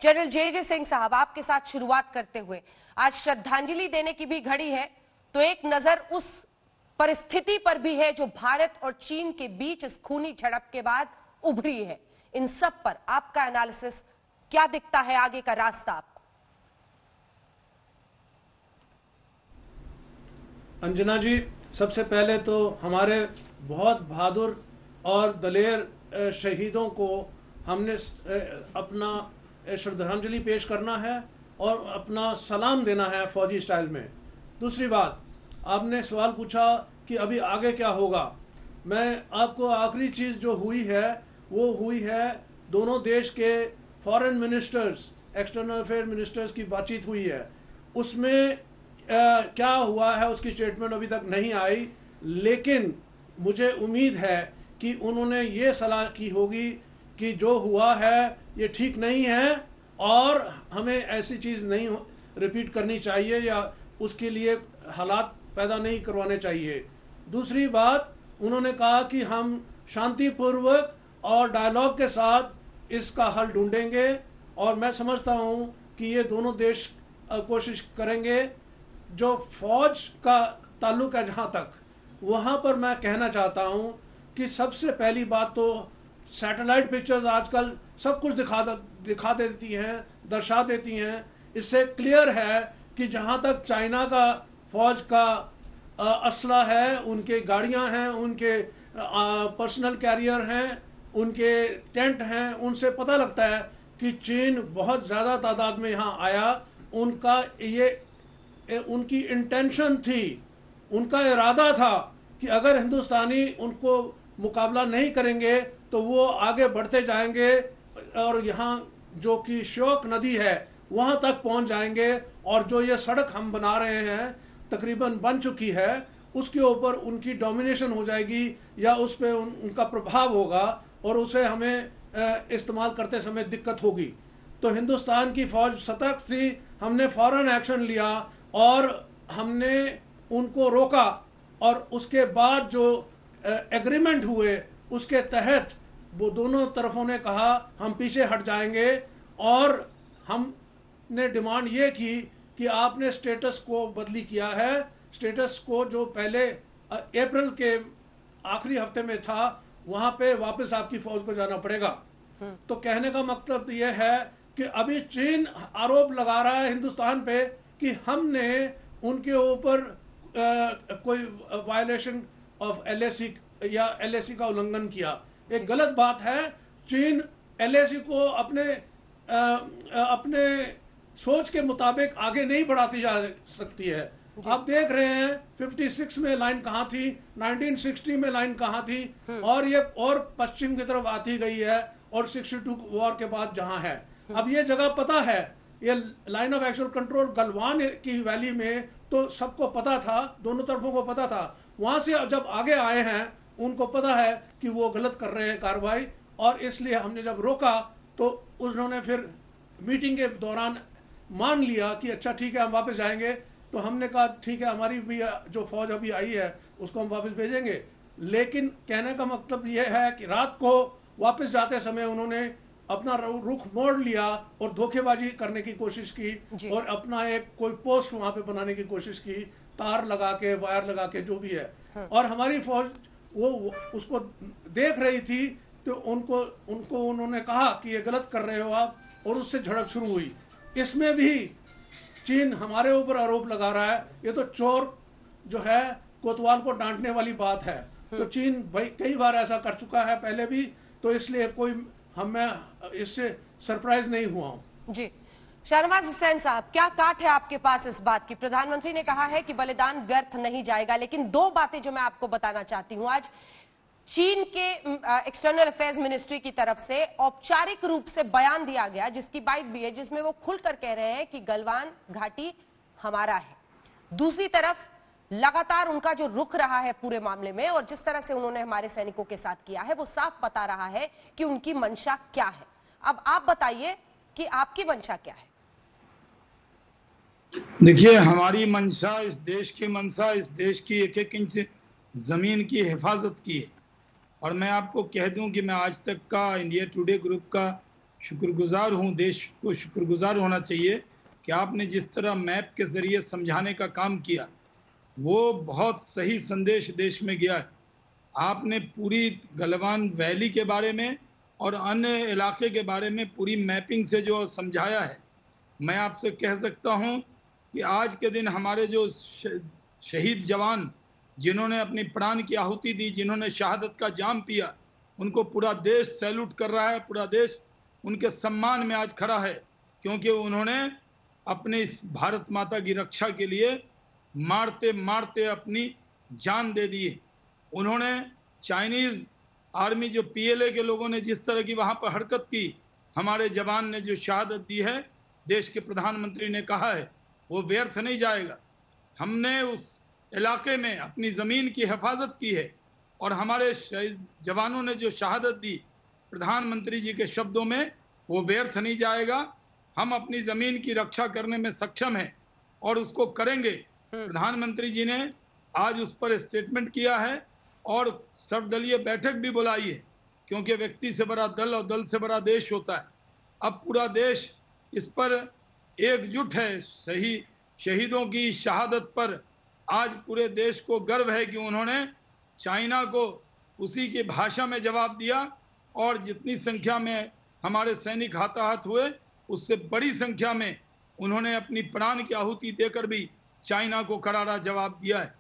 General जे सिंह साहब, आपके साथ शुरुआत करते हुए, आज श्रद्धांजलि देने की भी घड़ी है, तो एक नजर उस परिस्थिति पर भी है जो भारत और चीन के बीच इस खूनी झड़प के बाद उभरी है। इन सब पर आपका एनालिसिस क्या दिखता है, आगे का रास्ता आपको? अंजना जी, सबसे पहले तो हमारे बहुत बहादुर और दलेर शहीदों को हमने अपना श्रद्धांजलि पेश करना है और अपना सलाम देना है फौजी स्टाइल में। दूसरी बात, आपने सवाल पूछा कि अभी आगे क्या होगा। मैं आपको आखिरी चीज़ जो हुई है वो हुई है, दोनों देश के foreign ministers, external affair ministers की बातचीत हुई है। उसमें क्या हुआ है उसकी स्टेटमेंट अभी तक नहीं आई, लेकिन मुझे उम्मीद है कि उन्होंने ये सलाह की होगी कि जो हुआ है ये ठीक नहीं है और हमें ऐसी चीज़ नहीं रिपीट करनी चाहिए या उसके लिए हालात पैदा नहीं करवाने चाहिए। दूसरी बात, उन्होंने कहा कि हम शांतिपूर्वक और डायलॉग के साथ इसका हल ढूंढेंगे और मैं समझता हूं कि ये दोनों देश कोशिश करेंगे। जो फौज का ताल्लुक है जहां तक, वहां पर मैं कहना चाहता हूं कि सबसे पहली बात तो सैटेलाइट पिक्चर्स आजकल सब कुछ दिखा देती हैं, दर्शा देती हैं। इससे क्लियर है कि जहां तक चाइना का फौज का असला है, उनके गाड़ियां हैं, उनके पर्सनल कैरियर हैं, उनके टेंट हैं, उनसे पता लगता है कि चीन बहुत ज़्यादा तादाद में यहाँ आया। उनकी इंटेंशन थी, उनका इरादा था कि अगर हिंदुस्तानी उनको मुकाबला नहीं करेंगे तो वो आगे बढ़ते जाएंगे और यहाँ जो कि श्योक नदी है वहाँ तक पहुँच जाएंगे और जो ये सड़क हम बना रहे हैं तकरीबन बन चुकी है, उसके ऊपर उनकी डोमिनेशन हो जाएगी या उस पर उनका प्रभाव होगा और उसे हमें इस्तेमाल करते समय दिक्कत होगी। तो हिंदुस्तान की फौज सतर्क थी, हमने फौरन एक्शन लिया और हमने उनको रोका और उसके बाद जो एग्रीमेंट हुए उसके तहत वो दोनों तरफों ने कहा हम पीछे हट जाएंगे और हमने डिमांड ये की कि आपने स्टेटस को बदली किया है। स्टेटस को जो पहले अप्रैल के आखिरी हफ्ते में था वहां पे वापस आपकी फौज को जाना पड़ेगा। तो कहने का मतलब यह है कि अभी चीन आरोप लगा रहा है हिंदुस्तान पे कि हमने उनके ऊपर कोई वायलेशन ऑफ एलएसी या एलएसी का उल्लंघन किया। एक गलत बात है। चीन एलएसी को अपने सोच के मुताबिक आगे नहीं बढ़ाती जा सकती है। आप देख रहे हैं 56 में लाइन कहाँ थी, 1960 में लाइन कहाँ थी और ये और पश्चिम की तरफ आती गई है और 62 वॉर के बाद जहां है। अब ये जगह पता है, ये line of actual control Galwan की वैली में तो सबको पता था, दोनों तरफों को पता था। वहां से जब आगे आए हैं उनको पता है कि वो गलत कर रहे हैं कार्रवाई और इसलिए हमने जब रोका तो उन्होंने फिर मीटिंग के दौरान मान लिया कि अच्छा ठीक है हम वापस जाएंगे। तो हमने कहा ठीक है, हमारी भी जो फौज अभी आई है उसको हम वापस भेजेंगे। लेकिन कहने का मतलब यह है कि रात को वापस जाते समय उन्होंने अपना रुख मोड़ लिया और धोखेबाजी करने की कोशिश की और अपना एक कोई पोस्ट वहां पे बनाने की कोशिश की, तार लगा के, वायर लगा के, जो भी है। और हमारी फौज वो उसको देख रही थी तो उनको उन्होंने कहा कि ये गलत कर रहे हो आप, और उससे झड़प शुरू हुई। इसमें भी चीन हमारे ऊपर आरोप लगा रहा है। ये तो चोर जो है कोतवाल को डांटने वाली बात है। तो चीन भाई कई बार ऐसा कर चुका है पहले भी, तो इसलिए कोई मैं इससे सरप्राइज नहीं हुआ हूं। जी, शहनवाज हुसैन साहब, क्या काट है आपके पास इस बात की? प्रधानमंत्री ने कहा है कि बलिदान व्यर्थ नहीं जाएगा, लेकिन दो बातें जो मैं आपको बताना चाहती हूं। आज चीन के एक्सटर्नल अफेयर्स मिनिस्ट्री की तरफ से औपचारिक रूप से बयान दिया गया, जिसकी बाइट भी है, जिसमें वो खुलकर कह रहे हैं कि गलवान घाटी हमारा है। दूसरी तरफ लगातार उनका जो रुख रहा है पूरे मामले में और जिस तरह से उन्होंने हमारे सैनिकों के साथ किया है, वो साफ बता रहा है कि उनकी मंशा क्या है। अब आप बताइए कि आपकी मंशा क्या है? देखिए, हमारी मंशा, इस देश की मंशा, इस देश की एक एक इंच जमीन की हिफाजत की है। और मैं आपको कह दूं कि मैं आज तक का इंडिया टुडे ग्रुप का शुक्रगुजार हूं, देश को शुक्रगुजार होना चाहिए कि आपने जिस तरह मैप के जरिए समझाने का काम किया वो बहुत सही संदेश देश में गया है। आपने पूरी गलवान वैली के बारे में और अन्य इलाके के बारे में पूरी मैपिंग से जो समझाया है, मैं आपसे कह सकता हूं कि आज के दिन हमारे जो शहीद जवान जिन्होंने अपनी प्राण की आहुति दी, जिन्होंने शहादत का जाम पिया, उनको पूरा देश सैल्यूट कर रहा है। पूरा देश उनके सम्मान में आज खड़ा है, क्योंकि उन्होंने अपने इस भारत माता की रक्षा के लिए मारते मारते अपनी जान दे दी है। उन्होंने चाइनीज आर्मी जो पीएलए के लोगों ने जिस तरह की वहां पर हरकत की, हमारे जवान ने जो शहादत दी है, देश के प्रधानमंत्री ने कहा है वो व्यर्थ नहीं जाएगा। हमने उस इलाके में अपनी ज़मीन की हिफाजत की है और हमारे जवानों ने जो शहादत दी, प्रधानमंत्री जी के शब्दों में, वो व्यर्थ नहीं जाएगा। हम अपनी ज़मीन की रक्षा करने में सक्षम हैं और उसको करेंगे। प्रधानमंत्री जी ने आज उस पर स्टेटमेंट किया है और सर्वदलीय बैठक भी बुलाई है, क्योंकि व्यक्ति से बड़ा दल और दल से बड़ा देश होता है। अब पूरा देश इस पर एकजुट है। शहीदों की शहादत पर आज पूरे देश को गर्व है कि उन्होंने चाइना को उसी की भाषा में जवाब दिया और जितनी संख्या में हमारे सैनिक हताहत हुए, उससे बड़ी संख्या में उन्होंने अपनी प्राण की आहुति देकर भी चाइना को करारा जवाब दिया है।